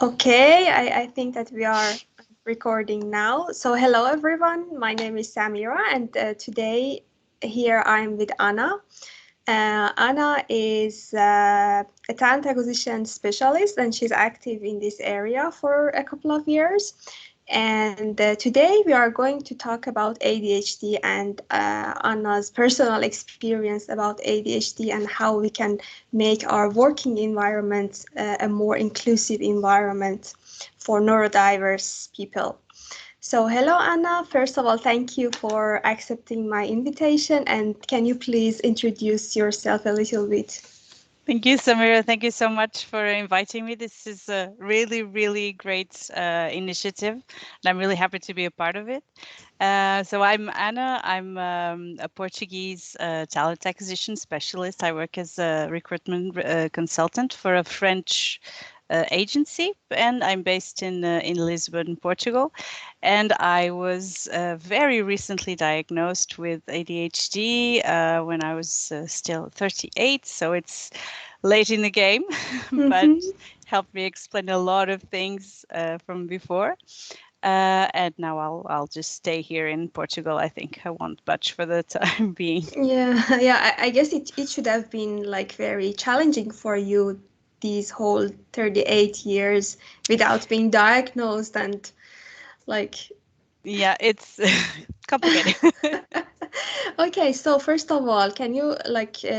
Okay, I think that we are recording now. So hello everyone, my name is Samira and today here I'm with Anna. Anna is a talent acquisition specialist and she's active in this area for a couple of years. And today we are going to talk about ADHD and Anna's personal experience about ADHD and how we can make our working environment a more inclusive environment for neurodiverse people. So, hello, Anna. First of all, thank you for accepting my invitation. And can you please introduce yourself a little bit? Thank you, Samira. Thank you so much for inviting me. This is a really, really great initiative, and I'm really happy to be a part of it. So I'm Anna. I'm a Portuguese talent acquisition specialist. I work as a recruitment consultant for a French agency, and I'm based in Lisbon, Portugal. And I was very recently diagnosed with ADHD when I was still 38. So it's late in the game, but helped me explain a lot of things from before. And now I'll just stay here in Portugal. I think I won't budge for the time being. Yeah. I guess it should have been like very challenging for you these whole 38 years without being diagnosed and like. Yeah, it's complicated. Okay, so first of all, can you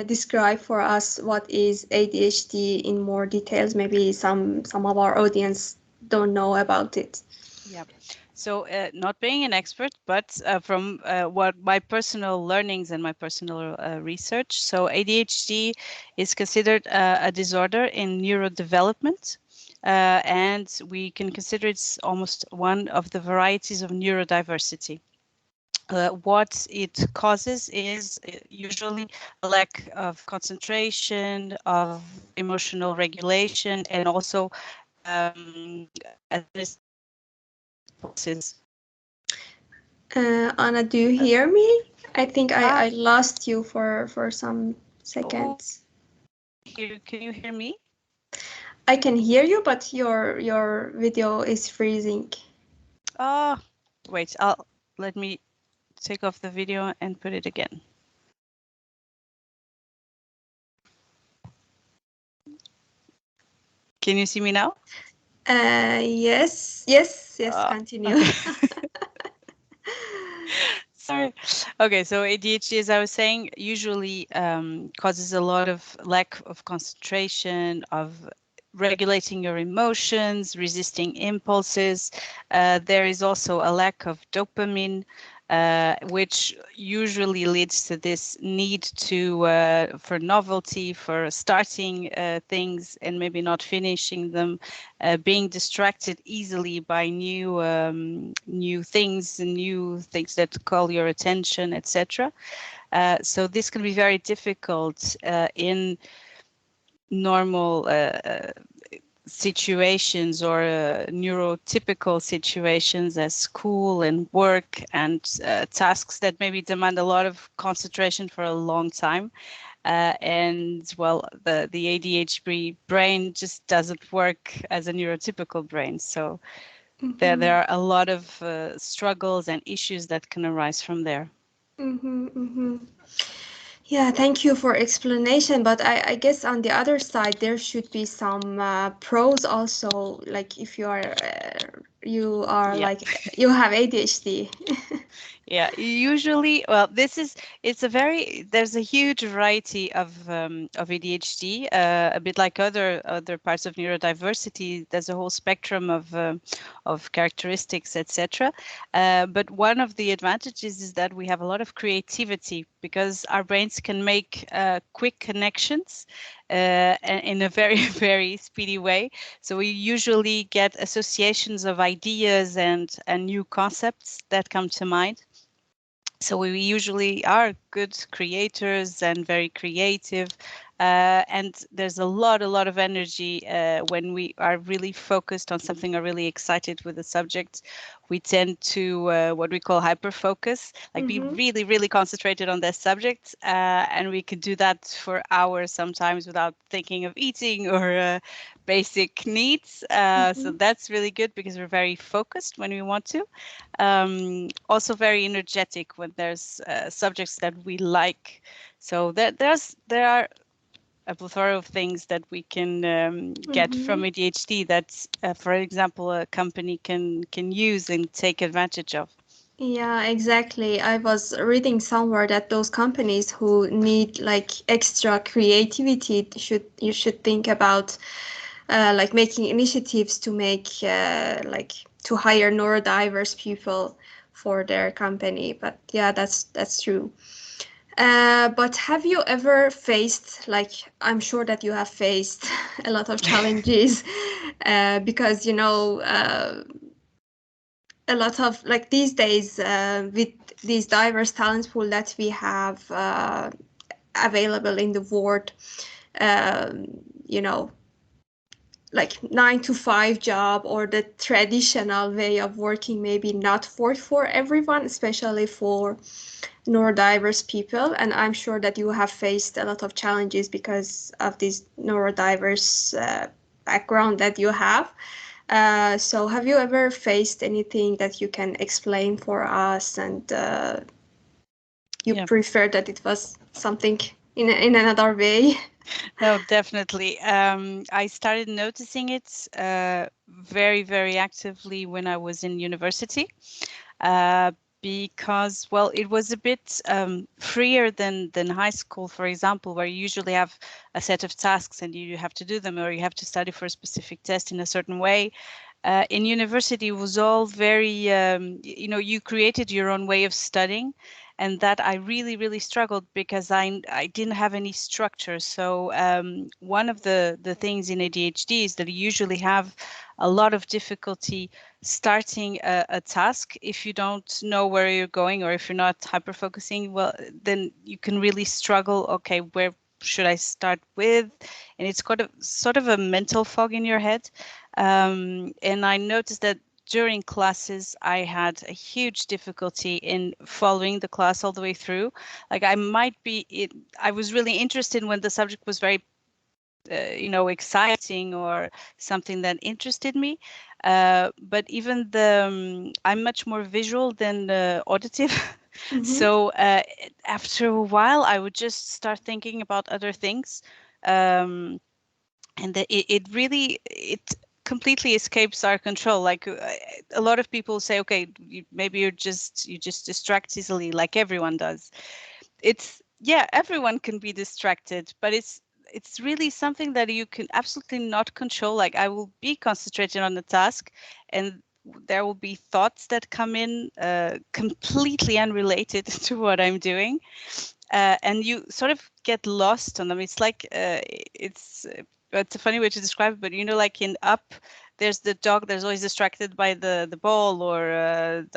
describe for us what is ADHD in more details? Maybe some of our audience don't know about it. Yeah. So not being an expert, but from what my personal learnings and my personal research. So ADHD is considered a disorder in neurodevelopment. And we can consider it's almost one of the varieties of neurodiversity. What it causes is usually a lack of concentration, of emotional regulation, and also impulses. Anna, do you hear me? I think Ah, I lost you for some oh, seconds. can you hear me? I can hear you, but your video is freezing. Oh, wait, let me take off the video and put it again. Can you see me now? Yes, continue. Okay. Sorry. Okay, so ADHD, as I was saying, usually causes a lot of lack of concentration, of regulating your emotions, resisting impulses. There is also a lack of dopamine, which usually leads to this need to for novelty, for starting things and maybe not finishing them, being distracted easily by new things and new things that call your attention, etc. So this can be very difficult in normal situations or neurotypical situations as school and work and tasks that maybe demand a lot of concentration for a long time. And well, the ADHD brain just doesn't work as a neurotypical brain. So there are a lot of struggles and issues that can arise from there. Yeah, thank you for explanation. But I guess on the other side, there should be some pros also. Like if you are Yeah. like you have ADHD. Yeah, usually, well, there's a huge variety of ADHD, a bit like other parts of neurodiversity. There's a whole spectrum of characteristics, etc. But one of the advantages is that we have a lot of creativity because our brains can make quick connections in a very, very speedy way. So we usually get associations of ideas and new concepts that come to mind. So we usually are good creators and very creative. And there's a lot of energy when we are really focused on something or really excited with the subject. We tend to what we call hyper focus, like be really, really concentrated on that subject. And we can do that for hours sometimes without thinking of eating or basic needs. So that's really good because we're very focused when we want to. Also very energetic when there's subjects that we like. So there are a plethora of things that we can get from ADHD that, for example, a company can use and take advantage of. Yeah, exactly. I was reading somewhere that those companies who need like extra creativity should you should think about like making initiatives to make like to hire neurodiverse people for their company. But yeah, that's true. But have you ever faced, like, I'm sure that you have faced a lot of challenges because, you know, a lot of, like, these days with these diverse talent pool that we have available in the world, um, you know, like 9 to 5 job or the traditional way of working maybe not for everyone, especially for neurodiverse people. And I'm sure that you have faced a lot of challenges because of this neurodiverse background that you have. So have you ever faced anything that you can explain for us, and you Yeah. prefer that it was something in another way? No, definitely. I started noticing it very, very actively when I was in university. Because, well, it was a bit freer than high school, for example, where you usually have a set of tasks and you have to do them, or you have to study for a specific test in a certain way. In university, it was all very, you created your own way of studying, and that I really, really struggled because I didn't have any structure. So one of the things in ADHD is that you usually have a lot of difficulty starting a task if you don't know where you're going, or if you're not hyper focusing. Well, then you can really struggle. Okay, where should I start with? And it's got a sort of a mental fog in your head. And I noticed that during classes, I had a huge difficulty in following the class all the way through. Like I was really interested when the subject was very exciting or something that interested me. But even I'm much more visual than auditive. So after a while, I would just start thinking about other things. And it really, it completely escapes our control. Like a lot of people say, okay, maybe you just distract easily, like everyone does. It's, yeah, everyone can be distracted, but it's really something that you can absolutely not control. Like I will be concentrated on the task, and there will be thoughts that come in completely unrelated to what I'm doing, and you sort of get lost on them. It's like it's a funny way to describe it, but like in Up, there's the dog that's always distracted by the ball, or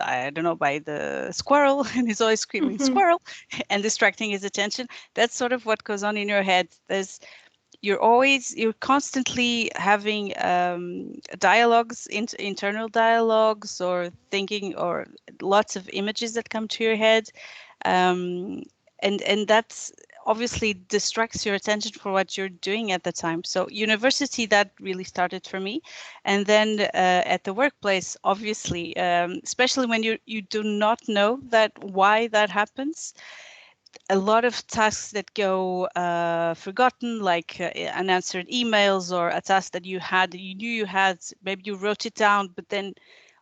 I don't know, by the squirrel, and he's always screaming squirrel and distracting his attention. That's sort of what goes on in your head. You're constantly having dialogues, internal dialogues, or thinking, or lots of images that come to your head, um, and that's obviously distracts your attention for what you're doing at the time. So university, that really started for me. And then at the workplace, obviously, especially when you do not know that why that happens, a lot of tasks that go forgotten, like unanswered emails, or a task that you knew you had, maybe you wrote it down, but then,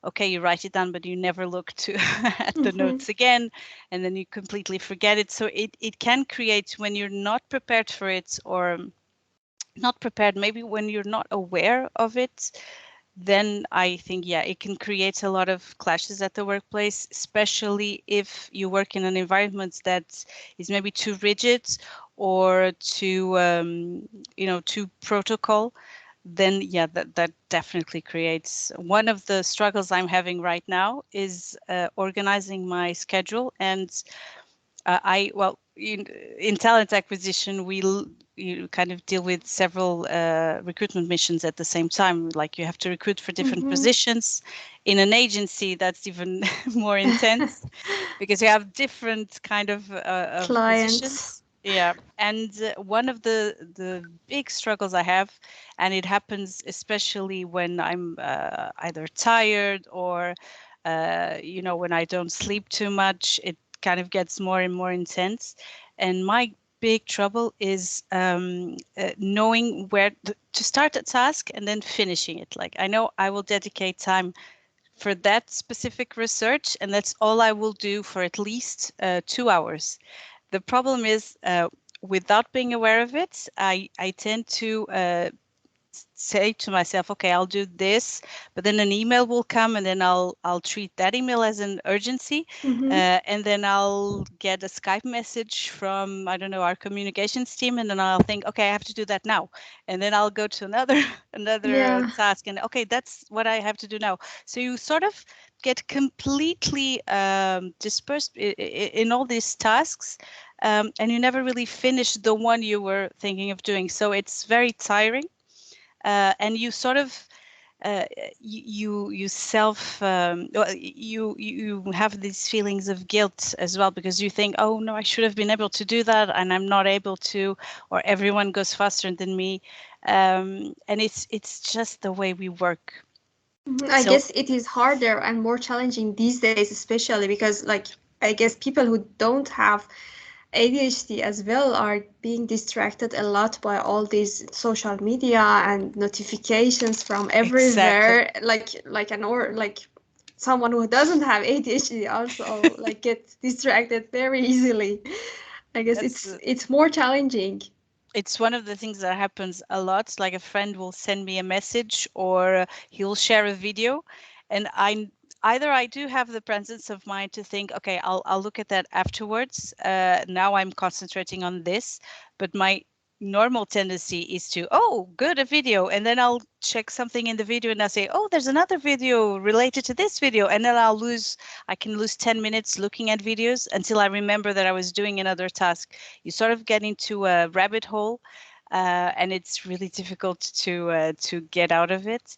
okay, you write it down, but you never look to at the notes again, and then you completely forget it. So it can create, when you're not prepared for it, or not prepared, maybe when you're not aware of it, then I think, yeah, it can create a lot of clashes at the workplace, especially if you work in an environment that is maybe too rigid, or too, too protocol. Then, yeah, that definitely creates. One of the struggles I'm having right now is organizing my schedule, and Well, in talent acquisition, you kind of deal with several recruitment missions at the same time. Like you have to recruit for different Mm-hmm. positions. In an agency, that's even more intense because you have different kind of Clients. positions. Yeah, and one of the big struggles I have, and it happens especially when I'm either tired or when I don't sleep too much, it kind of gets more and more intense. And my big trouble is knowing where to start a task and then finishing it. Like I know I will dedicate time for that specific research, and that's all I will do for at least 2 hours. The problem is, without being aware of it, I tend to say to myself, okay, I'll do this, but then an email will come, and then I'll treat that email as an urgency, Mm-hmm. and then I'll get a Skype message from, I don't know, our communications team, and then I'll think, okay, I have to do that now, and then I'll go to another another Yeah. task, and okay, that's what I have to do now. So you sort of get completely dispersed in all these tasks, and you never really finish the one you were thinking of doing. So it's very tiring, and you sort of you self you have these feelings of guilt as well, because you think, oh no, I should have been able to do that and I'm not able to, or everyone goes faster than me, and it's just the way we work. Mhm. I So guess it is harder and more challenging these days, especially because, like, I guess people who don't have ADHD as well are being distracted a lot by all these social media and notifications from exactly, everywhere. Like someone who doesn't have ADHD also like get distracted very easily. I guess that's it's more challenging. it's one of the things that happens a lot. Like a friend will send me a message, or he'll share a video, and either I do have the presence of mind to think, okay, I'll look at that afterwards. Now I'm concentrating on this, but my normal tendency is to, oh, good, a video, and then I'll check something in the video and I'll say, oh, there's another video related to this video, and then I can lose 10 minutes looking at videos until I remember that I was doing another task. You sort of get into a rabbit hole, and it's really difficult to get out of it.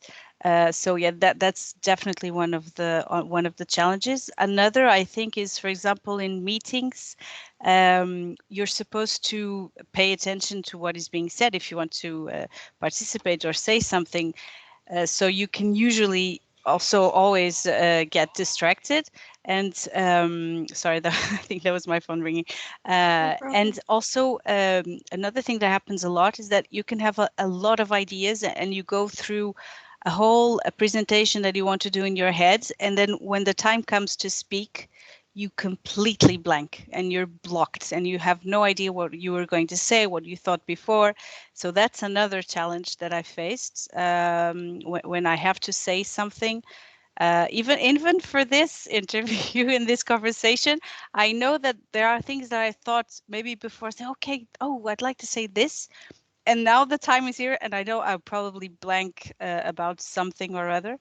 So yeah, that's definitely one of the challenges. Another, I think, is, for example, in meetings, you're supposed to pay attention to what is being said if you want to participate or say something, so you can usually also always get distracted. And sorry, I think that was my phone ringing. No And problem. also, another thing that happens a lot is that you can have a lot of ideas, and you go through a presentation that you want to do in your head, and then when the time comes to speak, you completely blank and you're blocked and you have no idea what you were going to say, what you thought before. So that's another challenge that I faced, when I have to say something. Even for this interview in this conversation, I know that there are things that I thought maybe before, say, okay, oh, I'd like to say this, and now the time is here, and I know I'll probably blank about something or other.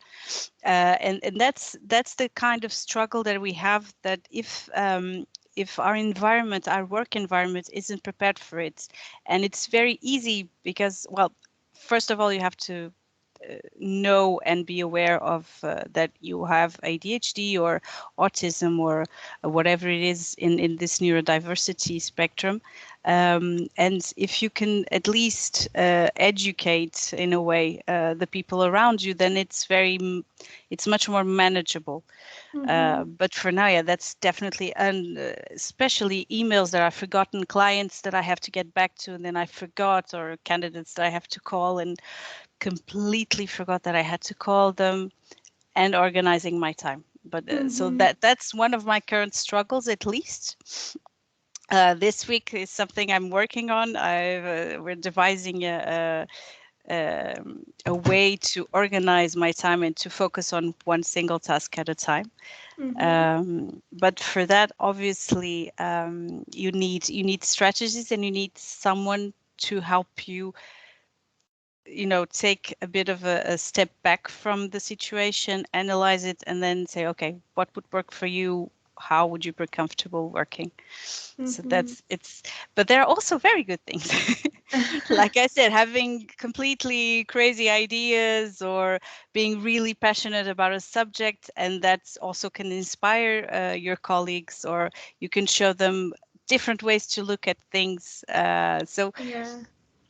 And that's the kind of struggle that we have, that if our environment, our work environment, isn't prepared for it, and it's very easy because, well, first of all, you have to know and be aware of that you have ADHD or autism, or whatever it is in this neurodiversity spectrum. And if you can at least educate in a way the people around you, then it's much more manageable. Mm-hmm. But for now, yeah, that's definitely, and especially emails that I've forgotten, clients that I have to get back to, and then I forgot, or candidates that I have to call and completely forgot that I had to call them, and organizing my time. But so Mm-hmm. that's one of my current struggles, at least. This week is something I'm working on. We're devising a way to organize my time and to focus on one single task at a time. Mm-hmm. But for that, obviously, you need strategies, and you need someone to help you, take a bit of a step back from the situation, analyze it, and then say, okay, what would work for you? how would you be comfortable working. So Mm-hmm. that's it's, but there are also very good things. Like I said, having completely crazy ideas or being really passionate about a subject, and that also can inspire your colleagues, or you can show them different ways to look at things. So Yeah.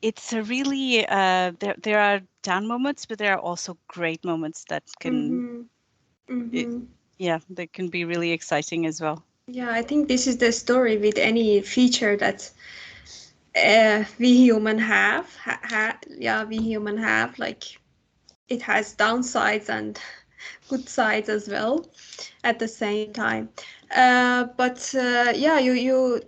it's a really there are down moments, but there are also great moments that can Mm-hmm. it, Mm-hmm. yeah, that can be really exciting as well. Yeah, I think this is the story with any feature that we human have. Yeah, we human have, like, it has downsides and good sides as well at the same time. But yeah, you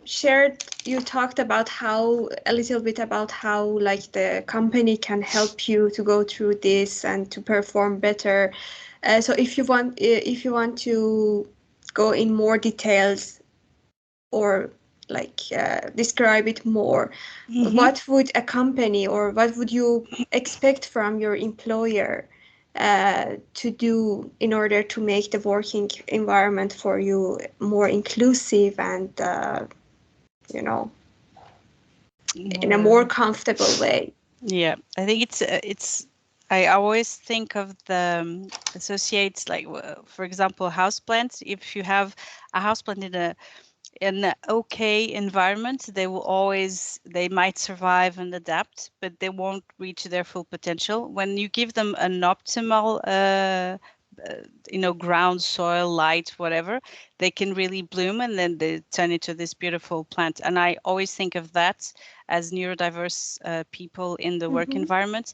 talked about how a little bit about how like the company can help you to go through this and to perform better. So if you want to go in more details or like describe it more, Hmm. what would a company or what would you expect from your employer to do in order to make the working environment for you more inclusive and you know, in a more More. comfortable way? Yeah, I think it's. I always think of the associates, like for example, houseplants. If you have a houseplant in an okay environment, they might survive and adapt, but they won't reach their full potential. When you give them an optimal ground, soil, light, whatever, they can really bloom, and then they turn into this beautiful plant. And I always think of that as neurodiverse people in the work Mm-hmm. environment.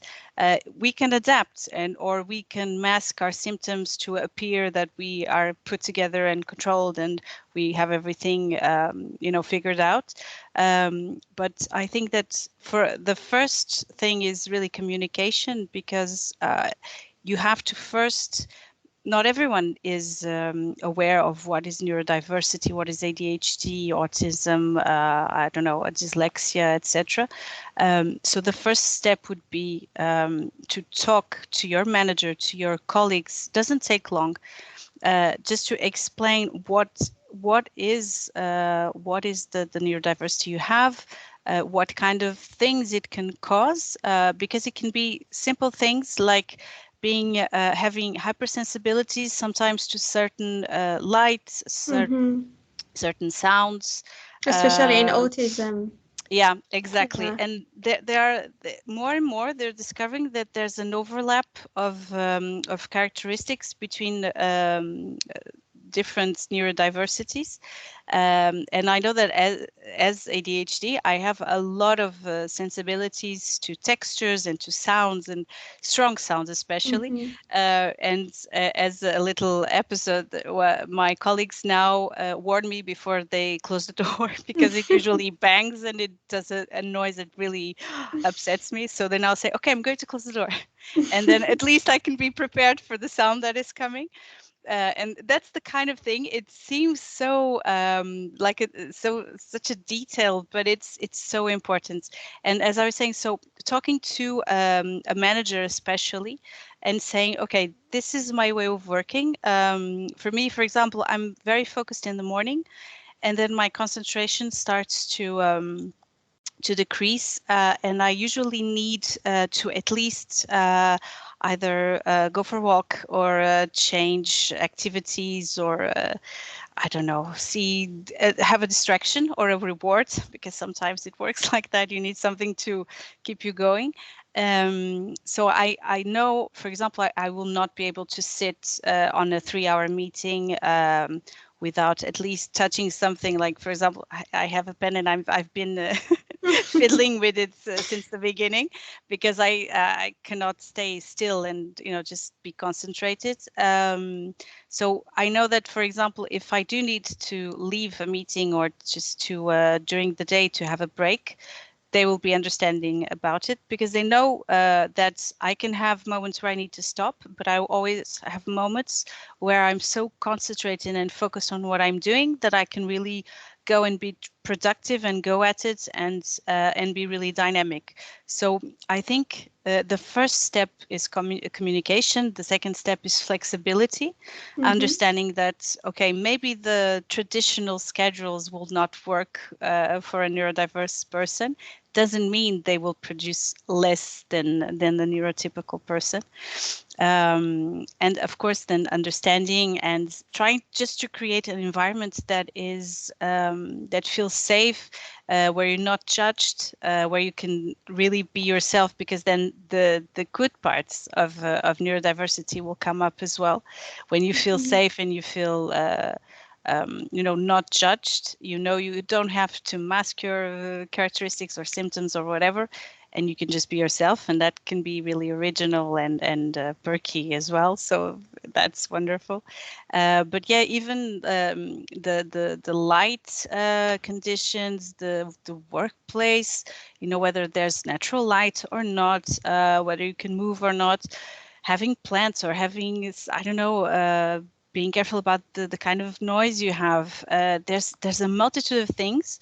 We can adapt, and or we can mask our symptoms to appear that we are put together and controlled, and we have everything figured out. But I think that for the first thing is really communication, because you have to first, not everyone is aware of what is neurodiversity, what is ADHD, autism, I don't know, dyslexia, etc. So the first step would be to talk to your manager, to your colleagues. Doesn't take long, just to explain what is the neurodiversity you have, what kind of things it can cause, because it can be simple things like being having hypersensibilities sometimes to certain light, Mm-hmm. certain sounds. Especially in Uh, autism. yeah, exactly. Yeah. And there are more and more they're discovering that there's an overlap of characteristics between different neurodiversities. And I know that as ADHD, I have a lot of sensibilities to textures and to sounds, and strong sounds especially. Mm-hmm. And as a little episode, my colleagues now warn me before they close the door because it usually bangs and it does a noise that really upsets me. So they now say, okay, I'm going to close the door. And then at least I can be prepared for the sound that is coming. And that's the kind of thing. It seems so so such a detail, but it's so important. And as I was saying, so talking to a manager especially, and saying, okay, this is my way of working. For me, for example, I'm very focused in the morning, and then my concentration starts to decrease, and I usually need to at least either go for a walk or change activities, or I don't know, have a distraction or a reward, because sometimes it works like that. You need something to keep you going. So I know, for example, I will not be able to sit on a 3-hour meeting without at least touching something. Like, for example, I have a pen, and I've been fiddling with it since the beginning, because I cannot stay still and just be concentrated. So I know that, for example, if I do need to leave a meeting, or just to during the day to have a break, they will be understanding about it, because they know that I can have moments where I need to stop, but I always have moments where I'm so concentrated and focused on what I'm doing that I can really go and be productive and go at it and be really dynamic. So I think the first step is communication. The second step is flexibility, Mm-hmm. understanding that, okay, maybe the traditional schedules will not work for a neurodiverse person. Doesn't mean they will produce less than the neurotypical person. And of course then understanding and trying just to create an environment that is that feels safe, where you're not judged, where you can really be yourself, because then the good parts of neurodiversity will come up as well. When you feel Mm-hmm. safe and you feel not judged, you don't have to mask your characteristics or symptoms or whatever, and you can just be yourself, and that can be really original and perky as well. So that's wonderful. But yeah, even the light conditions, the workplace, whether there's natural light or not, whether you can move or not, having plants or having, I don't know, being careful about the kind of noise you have. There's a multitude of things,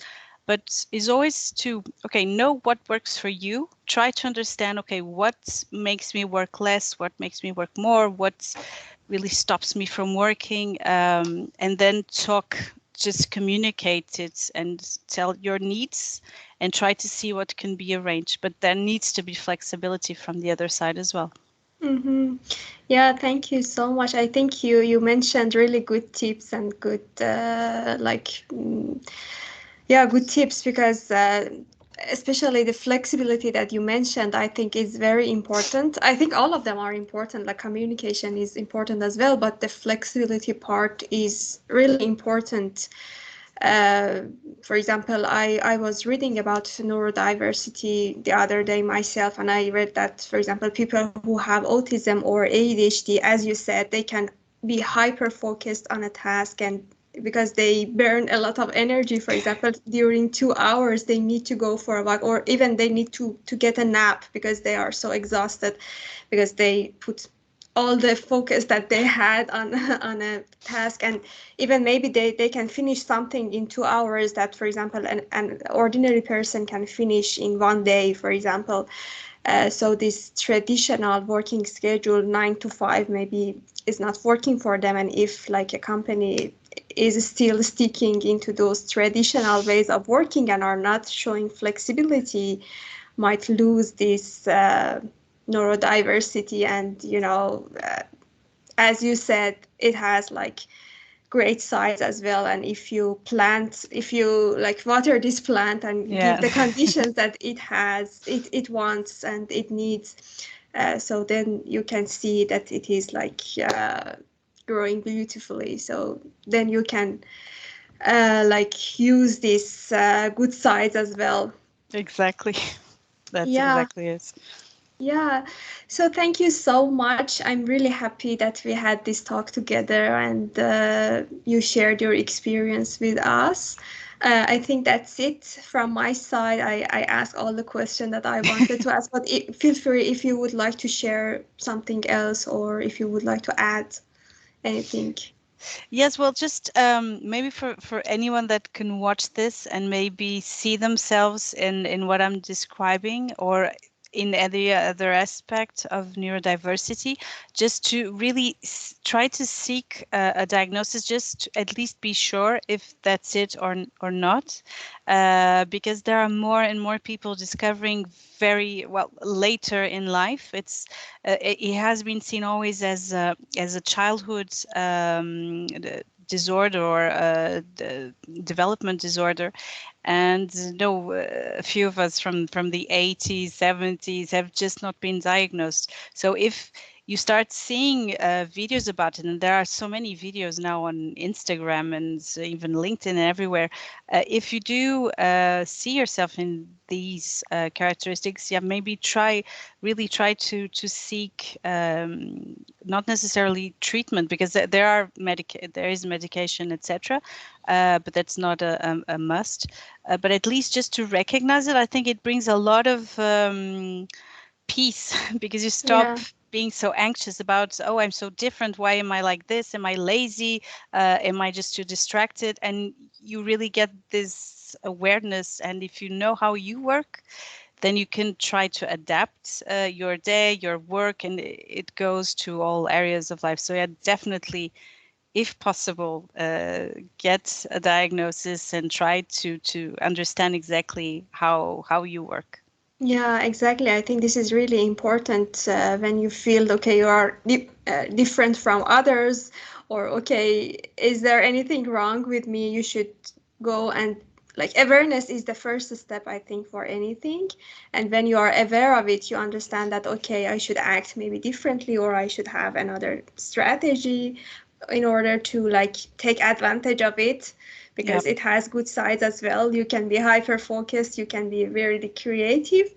but is always to, okay, know what works for you. Try to understand, okay, what makes me work less, what makes me work more, what really stops me from working, and then talk, just communicate it and tell your needs and try to see what can be arranged. But there needs to be flexibility from the other side as well. Mm-hmm. Yeah, thank you so much. I think you mentioned really good tips and good yeah, good tips because especially the flexibility that you mentioned, I think is very important. I think all of them are important. Like communication is important as well, but the flexibility part is really important. Uh, for example, I was reading about neurodiversity the other day myself, and I read that, for example, people who have autism or ADHD, as you said, they can be hyper focused on a task, and because they burn a lot of energy, for example, during 2 hours, they need to go for a walk, or even they need to get a nap because they are so exhausted because they put all the focus that they had on on a task, and even maybe they can finish something in 2 hours that, for example, an ordinary person can finish in one day, for example. So this traditional working schedule 9 to 5 maybe is not working for them, and if like a company is still sticking into those traditional ways of working and are not showing flexibility, might lose this neurodiversity. And as you said, it has like great sides as well, and if you like water this plant and give Yeah. the conditions that it wants and it needs, so then you can see that it is like growing beautifully. So then you can like use these good sides as well. Exactly. That's Yeah. exactly it. Yeah, so thank you so much. I'm really happy that we had this talk together and you shared your experience with us. I think that's it from my side. I asked all the questions that I wanted to ask, but feel free if you would like to share something else or if you would like to add anything. Yes, well, just maybe for anyone that can watch this and maybe see themselves in what I'm describing, or in any other aspect of neurodiversity, just to really try to seek a diagnosis, just to at least be sure if that's it or not, because there are more and more people discovering very well later in life. It has been seen always as a childhood disorder or development disorder, and no, a few of us from the 80s, 70s have just not been diagnosed. So if you start seeing videos about it, and there are so many videos now on Instagram and even LinkedIn and everywhere, if you do see yourself in these characteristics, yeah, maybe really try to seek, not necessarily treatment, because there is medication, etc., but that's not a must. But at least just to recognize it, I think it brings a lot of peace because you stop Yeah. being so anxious about, oh, I'm so different, why am I like this, am I lazy, am I just too distracted, and you really get this this awareness, and if you know how you work, then you can try to adapt your day, your work, and it goes to all areas of life. So yeah, definitely, if possible, get a diagnosis and try to understand exactly how you work. Yeah, exactly. I think this is really important when you feel okay, you are different from others, or okay, is there anything wrong with me? You should go and like awareness is the first step, I think, for anything. And when you are aware of it, you understand that okay, I should act maybe differently, or I should have another strategy in order to like take advantage of it Yeah. because it has good sides as well. You can be hyper focused, you can be very creative.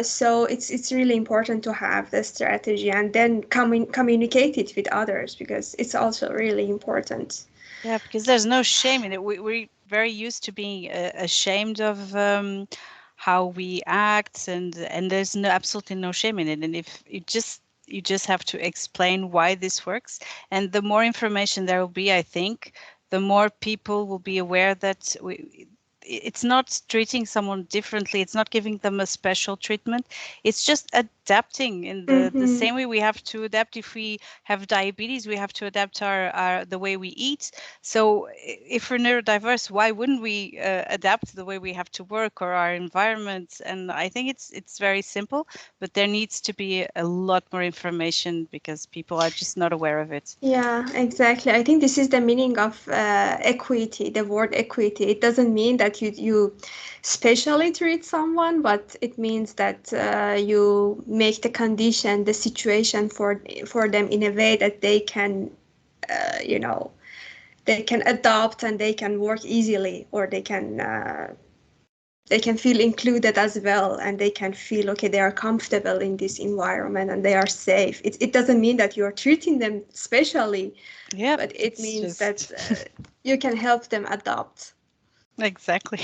So it's really important to have the strategy and then communicate it with others because it's also really important. Yeah, because there's no shame in it. We're very used to being ashamed of how we act, and there's no absolutely no shame in it. And if you just have to explain why this works, and the more information there will be, I think, the more people will be aware that it's not treating someone differently. It's not giving them a special treatment. It's just adapting in the Mm-hmm. same way we have to adapt. If we have diabetes, we have to adapt our the way we eat. So if we're neurodiverse, why wouldn't we adapt the way we have to work or our environment? And I think it's very simple, but there needs to be a lot more information because people are just not aware of it. Yeah, exactly. I think this is the meaning of equity, the word equity. It doesn't mean that you specially treat someone, but it means that you make the condition, the situation for them in a way that they can, you know, they can adopt and they can work easily, or they can feel included as well, and they can feel okay, they are comfortable in this environment and they are safe. It doesn't mean that you're treating them specially, Yep, but it it's means that just you can help them adopt. exactly.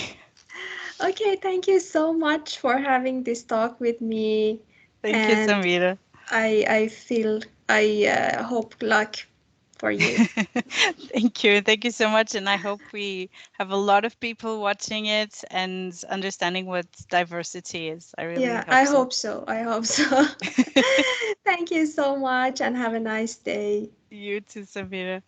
Okay, thank you so much for having this talk with me, Thank you, and Samira. I feel I hope luck for you. Thank you. Thank you so much. And I hope we have a lot of people watching it and understanding what diversity is. I really Yeah, I hope so. hope so. I hope so. Thank you so much and have a nice day. You too, Samira.